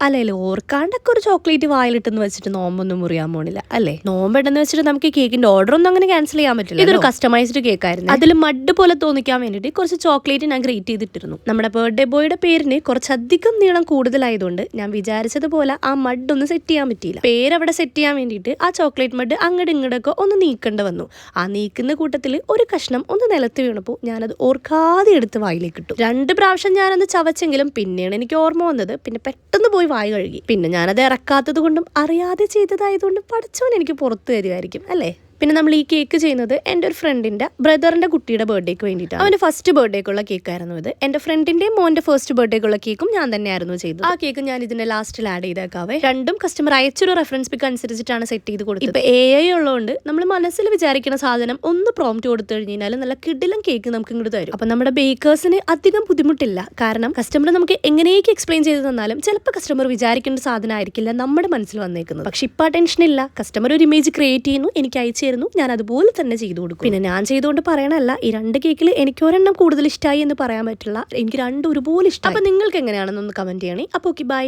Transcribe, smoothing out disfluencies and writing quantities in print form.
അല്ലല്ലോ ഓർക്കാണ്ടൊക്കെ ഒരു ചോക്ലേറ്റ് വായിലിട്ടെന്ന് വെച്ചിട്ട് നോമ്പൊന്നും മുറിയാൻ പോണില്ല അല്ലേ? നോമ്പെട്ടെന്ന് വെച്ചിട്ട് നമുക്ക് കേക്കിന്റെ ഓർഡർ ഒന്നും അങ്ങനെ ക്യാൻസൽ ചെയ്യാൻ പറ്റില്ല. ഇതൊരു കസ്റ്റമൈസ്ഡ് കേക്ക് ആയിരുന്നു. അതിൽ മഡ് പോലെ തോന്നിക്കാൻ വേണ്ടിയിട്ട് കുറച്ച് ചോക്ലേറ്റ് ഞാൻ ഗ്രേറ്റ് ചെയ്തിട്ടിരുന്നു. നമ്മുടെ ബർത്ത്ഡേ ബോയുടെ പേരിന് കുറച്ചധികം നീളം കൂടുതലായതുകൊണ്ട് ഞാൻ വിചാരിച്ചതുപോലെ ആ മഡ് ഒന്ന് സെറ്റ് ചെയ്യാൻ പറ്റിയില്ല. പേര് അവിടെ സെറ്റ് ചെയ്യാൻ വേണ്ടിയിട്ട് ആ ചോക്ലേറ്റ് മഡ് അങ്ങോട്ട് ഇങ്ങോട്ടൊക്കെ ഒന്ന് നീക്കേണ്ടി വന്നു. ആ നീക്കുന്ന കൂട്ടത്തിൽ ഒരു കഷ്ണം ഒന്ന് നിലത്ത് വീണപ്പോൾ ഞാനത് ഓർക്കാതെ എടുത്ത് വായിലേക്ക് ഇട്ടു. 2 പ്രാവശ്യം ഞാനത് ചവച്ചെങ്കിലും പിന്നെയാണ് എനിക്ക് ഓർമ്മ വന്നത്. പിന്നെ പെട്ടെന്ന് പോയി വായി കഴുകി. പിന്നെ ഞാനത് ഇറക്കാത്തത് കൊണ്ടും അറിയാതെ ചെയ്തതായതുകൊണ്ടും പഠിച്ചവൻ എനിക്ക് പുറത്തു തരുമായിരിക്കും അല്ലേ? പിന്നെ നമ്മൾ ഈ കേക്ക് ചെയ്യുന്നത് എൻ്റെ ഒരു ഫ്രണ്ടിൻ്റെ ബ്രദറിൻ്റെ കുട്ടിയുടെ ബർത്ത്ഡേക്ക് വേണ്ടിയിട്ടാണ്. അവൻ്റെ ഫസ്റ്റ് ബർത്ത്ഡേക്കുള്ള കേക്കായിരുന്നു ഇത്. എൻ്റെ ഫ്രണ്ടിൻ്റെയും മോൻ്റെ ഫസ്റ്റ് ബർത്ത്ഡേക്കുള്ള കേക്കും ഞാൻ തന്നെയായിരുന്നു ചെയ്തത്. ആ കേക്ക് ഞാൻ ഇതിൻ്റെ ലാസ്റ്റിൽ ആഡ് ചെയ്തേക്കാവേ. രണ്ടും കസ്റ്റമർ അയച്ചൊരു റെഫറൻസ് പിക്ക് അനുസരിച്ചിട്ടാണ് സെറ്റ് ചെയ്ത് കൊടുത്തത്. ഇപ്പോൾ AI ഉള്ളതുകൊണ്ട് നമ്മൾ മനസ്സിൽ വിചാരിക്കുന്ന സാധനം ഒന്ന് പ്രോംപ്റ്റ് കൊടുത്തു കഴിഞ്ഞാൽ നല്ല കിടിലം കേക്ക് നമുക്ക് ഇങ്ങോട്ട് തരും. അപ്പം നമ്മുടെ ബേക്കേഴ്സിന് അധികം ബുദ്ധിമുട്ടില്ല. കാരണം കസ്റ്റമർ നമുക്ക് എങ്ങനെയൊക്കെ എക്സ്പ്ലെയിൻ ചെയ്ത് തന്നാലും ചിലപ്പോൾ കസ്റ്റമർ വിചാരിക്കേണ്ട സാധനം ആയിരിക്കില്ല നമ്മുടെ മനസ്സിൽ വന്നേക്കുന്നത്. പക്ഷെ ഇപ്പോൾ ആ ടെൻഷൻ ഇല്ല. കസ്റ്റമർ ഒരു ഇമേജ് ക്രിയേറ്റ് ചെയ്യുന്നു, എനിക്ക് അയച്ചു, ഞാൻ അതുപോലെ തന്നെ ചെയ്തു കൊടുക്കും. പിന്നെ ഞാൻ ചെയ്തുകൊണ്ട് പറയണല്ല, ഈ 2 കേക്കിൽ എനിക്ക് ഒരെണ്ണം കൂടുതൽ ഇഷ്ടമായി എന്ന് പറയാൻ പറ്റില്ല. എനിക്ക് 2 ഒരുപോലെ ഇഷ്ടം. അപ്പൊ നിങ്ങൾക്ക് എങ്ങനെയാണെന്നൊന്ന് കമന്റ് ചെയ്യണേ. അപ്പോൾ ഓക്കെ, ബൈ.